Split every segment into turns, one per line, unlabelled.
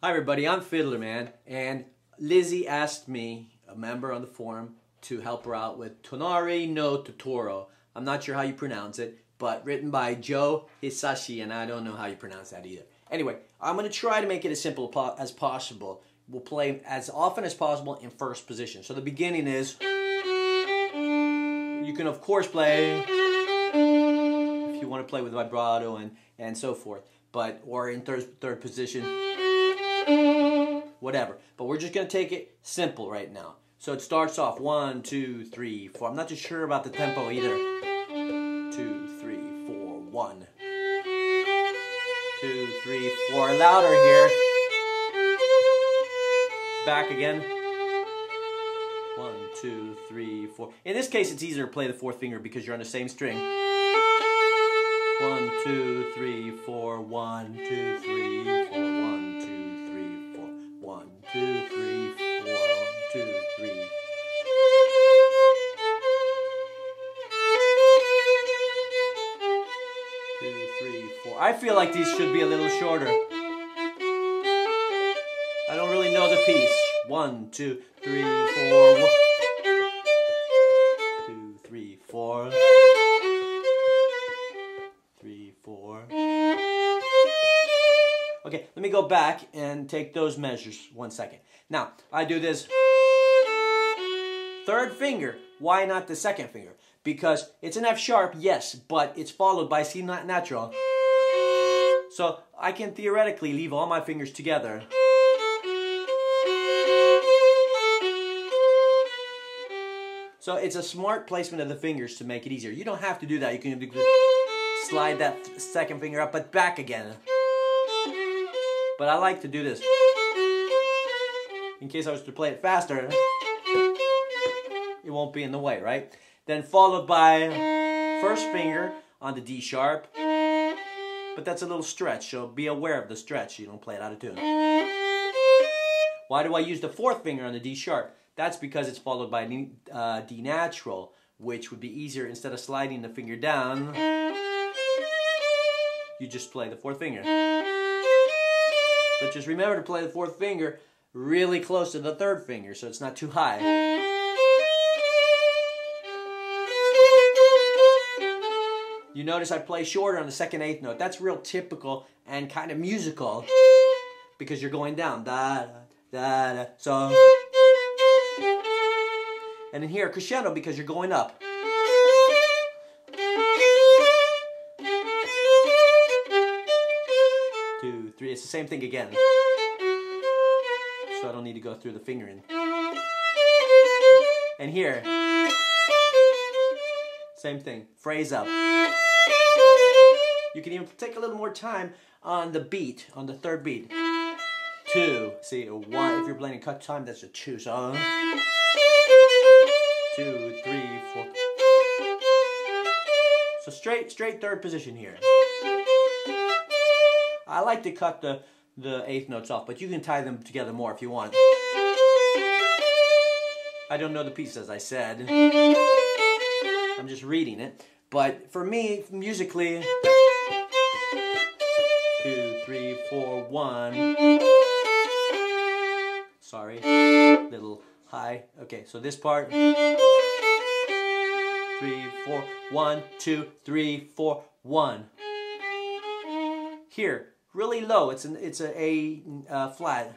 Hi everybody, I'm Fiddlerman, and Lizzy asked me, a member on the forum, to help her out with Tonari no Totoro. I'm not sure how you pronounce it, but written by Joe Hisashi, and I don't know how you pronounce that either. Anyway, I'm going to try to make it as simple as possible. We'll play as often as possible in first position. So the beginning is, you can of course play, if you want to play with vibrato and so forth, or in third position, whatever. But we're just going to take it simple right now. So it starts off 1, 2, 3, 4. I'm not too sure about the tempo either. 2, 3, 4, 1. 2, 3, 4. Louder here. Back again. 1, 2, 3, 4. In this case, it's easier to play the fourth finger because you're on the same string. 1, 2, 3, 4. 1, 2, 3, 4. 1, 2, 3, 4. 1, 2, 3, 4. 1, 2, 3. I feel like these should be a little shorter. I don't really know the piece. 1, 2, 3, 4. 1, 2, 3, 4. 3, 4. Okay, let me go back and take those measures 1 second. Now, I do this third finger. Why not the second finger? Because it's an F sharp, yes, but it's followed by C natural. So I can theoretically leave all my fingers together. So it's a smart placement of the fingers to make it easier. You don't have to do that. You can slide that second finger up, but back again. But I like to do this. In case I was to play it faster, it won't be in the way, right? Then followed by first finger on the D sharp. But that's a little stretch, so be aware of the stretch. You don't play it out of tune. Why do I use the fourth finger on the D sharp? That's because it's followed by D natural, which would be easier. Instead of sliding the finger down, you just play the fourth finger. But just remember to play the fourth finger really close to the third finger, so it's not too high. You notice I play shorter on the second eighth note. That's real typical and kind of musical because you're going down. Da, da, da, so. And in here, crescendo because you're going up. 2, 3. It's the same thing again. So I don't need to go through the fingering. And here, same thing. Phrase up. You can even take a little more time on the beat, on the third beat. 2. See, a 1. If you're playing a cut time, that's a 2. So 2, 3, 4. So straight third position here. I like to cut the eighth notes off, but you can tie them together more if you want. I don't know the piece, as I said. I'm just reading it. But for me, musically, 2, 3, 4, 1. Sorry, little high. Okay, so this part. 3, 4, 1, 2, 3, 4, 1. Here, really low. It's a A flat.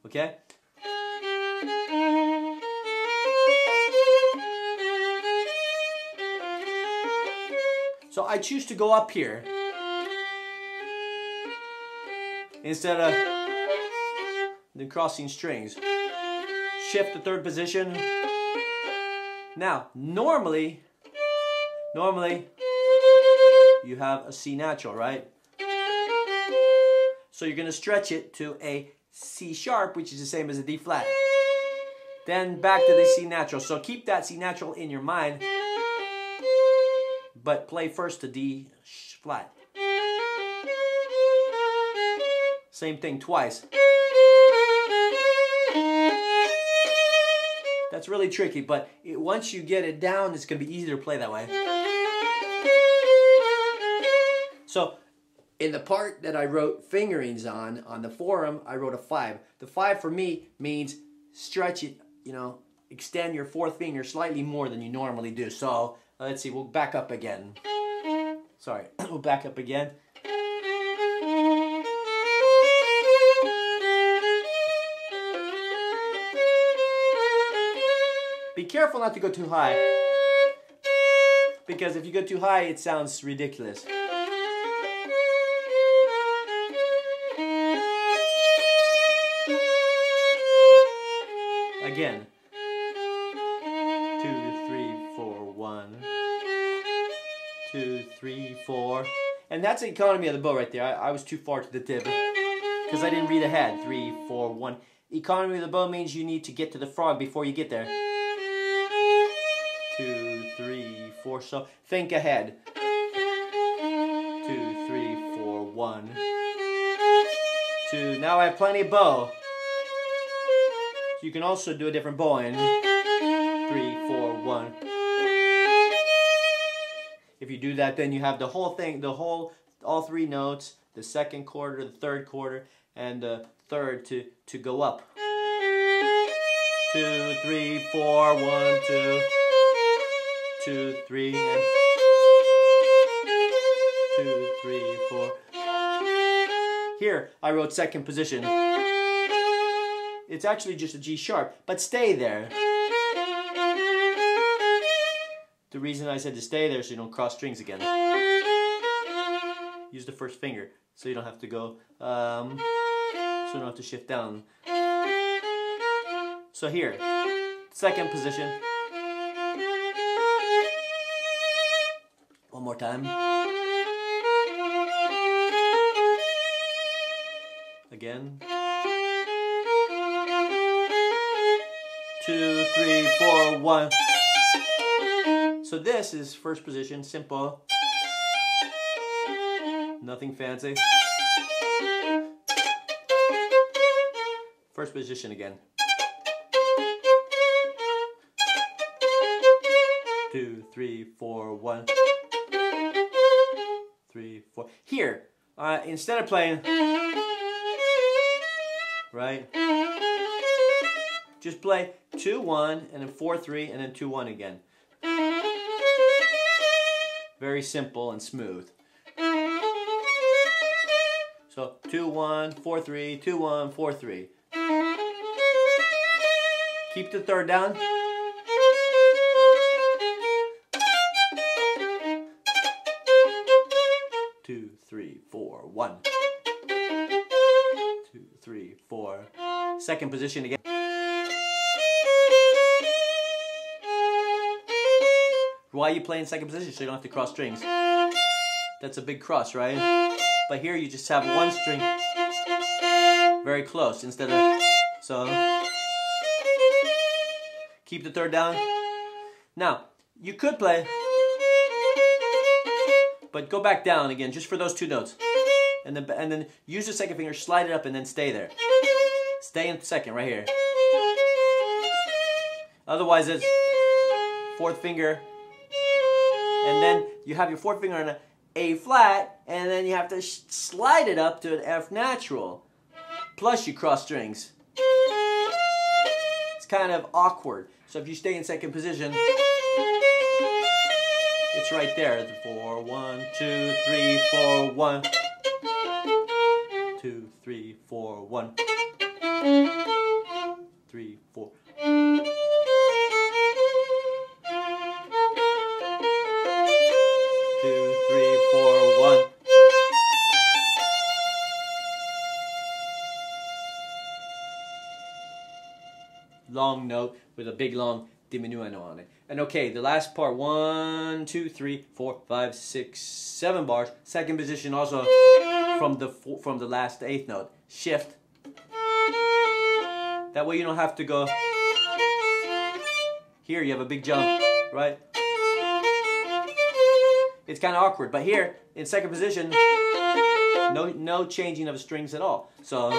Okay. So I choose to go up here instead of the crossing strings. Shift the third position. Now, normally you have a C natural, right? So you're going to stretch it to a C sharp, which is the same as a D flat. Then back to the C natural. So keep that C natural in your mind, but play first to D flat. Same thing twice. That's really tricky, but once you get it down, it's going to be easier to play that way. So In the part that I wrote fingerings on the forum, I wrote a 5. The 5 for me means stretch it, you know, extend your fourth finger slightly more than you normally do. So, let's see, we'll back up again. Sorry, we'll back up again. Be careful not to go too high, because if you go too high, it sounds ridiculous. Again. 2, 3, 4, 1. 2, 3, 4. And that's the economy of the bow right there. I was too far to the tip because I didn't read ahead. 3, 4, 1. Economy of the bow means you need to get to the frog before you get there. 2, 3, 4. So think ahead. 2, 3, 4, 1. 2. Now I have plenty of bow. You can also do a different bowing. 3, 4, 1. If you do that, then you have the whole thing, all 3 notes, the second quarter, the third quarter, and the third to go up. 2, 3, 4, 1, 2, 2, 3, and 2, 3, 4. Here, I wrote second position. It's actually just a G sharp, but stay there. The reason I said to stay there is so you don't cross strings again. Use the first finger, so you don't have to go, so you don't have to shift down. So here, second position. One more time. Again. 2, 3, 4, 1. So this is first position, simple. Nothing fancy. First position again. 2, 3, 4, 1. 3, 4. Here, instead of playing, right? Just play 2, 1, and then 4, 3, and then 2, 1 again. Very simple and smooth. So 2, 1, 4, 3, 2, 1, 4, 3. Keep the third down. Two, 3, 4, 1. 2, 3, 4. Second position again. Why are you playing second position? So you don't have to cross strings. That's a big cross, right? But here you just have one string very close instead of, so keep the third down. Now, you could play, but go back down again just for those 2 notes. And then use the second finger, slide it up, and then stay there. Stay in second right here. Otherwise it's fourth finger, and then you have your fourth finger on an A flat, and then you have to slide it up to an F natural. Plus you cross strings. It's kind of awkward. So if you stay in second position, it's right there. 4, 1, 2, 3, 4, 1. 2, 3, 4, 1. 3, 4. Long note with a big long diminuendo on it. And okay, the last part, 1, 2, 3, 4, 5, 6, 7 bars. Second position also from the last 8th note. Shift. That way you don't have to go. Here you have a big jump, right? It's kind of awkward, but here in second position, no changing of strings at all. So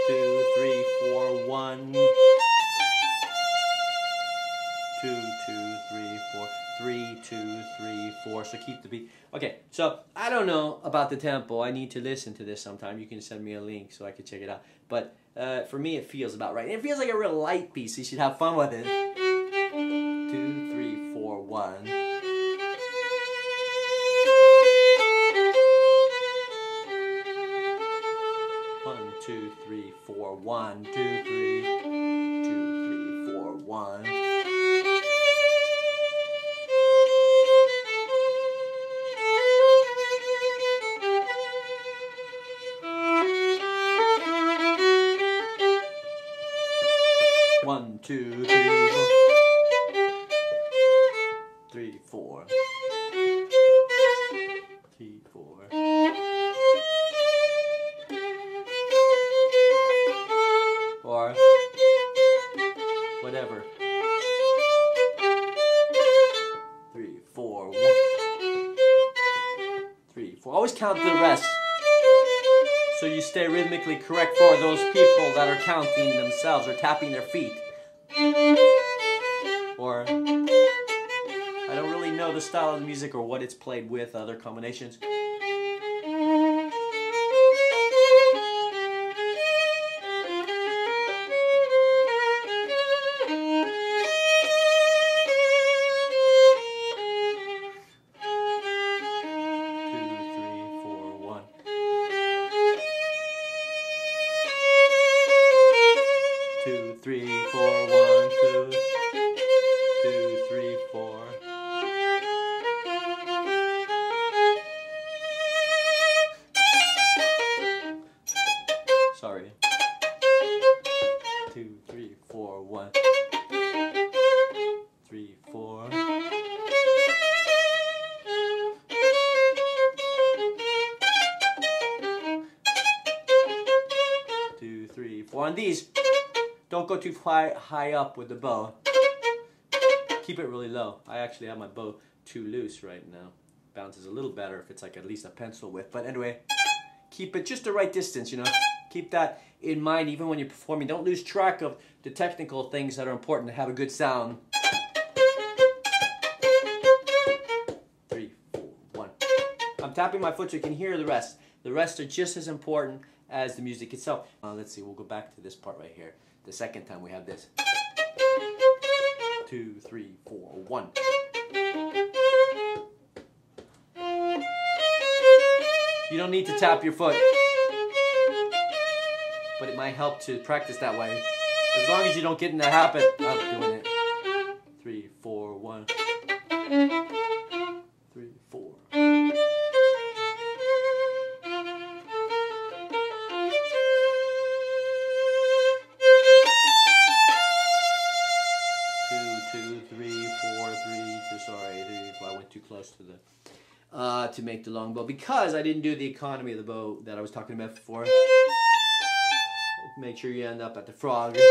2, 3, 4, 1. 2, 2, 3, 4. 3, 2, 3, 4. So keep the beat. Okay, so I don't know about the tempo. I need to listen to this sometime. You can send me a link so I can check it out. But for me, it feels about right. And it feels like a real light piece. So you should have fun with it. 2, 3, 4, 1. 1, 2, 3, 4, 1, 2, 3, 2, 3, 4, 1. One, two, 3, 3, 4. 3, 4. Or whatever. 3, 4, 1. 3, 4. Always count the rest, so you stay rhythmically correct for those people that are counting themselves or tapping their feet. Or I don't really know the style of the music or what it's played with, other combinations. 2, 3, 4, 1, 2, 2, 3, 4. Sorry. 2, 3, 4, 1, 3, 4. 2, 3, 4. On these, don't go too high up with the bow. Keep it really low. I actually have my bow too loose right now. Bounces a little better if it's like at least a pencil width. But anyway, keep it just the right distance, you know. Keep that in mind even when you're performing. Don't lose track of the technical things that are important to have a good sound. 3, 4, 1. I'm tapping my foot so you can hear the rest. The rest are just as important as the music itself. Let's see, we'll go back to this part right here. The second time we have this. 2, 3, 4, 1. You don't need to tap your foot, but it might help to practice that way. As long as you don't get in the habit of doing it. 3, 4, 1. 3, 4. 2, 3, 4, 3, 2, sorry, 3, 4. I went too close to the to make the long bow because I didn't do the economy of the bow that I was talking about before. Make sure you end up at the frog. 3, 4,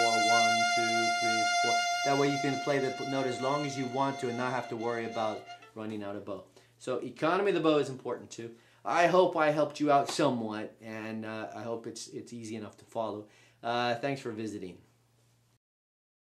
1, 2, 3, 4. That way you can play the note as long as you want to and not have to worry about running out of bow. So economy of the bow is important too. I hope I helped you out somewhat, and I hope it's easy enough to follow. Thanks for visiting.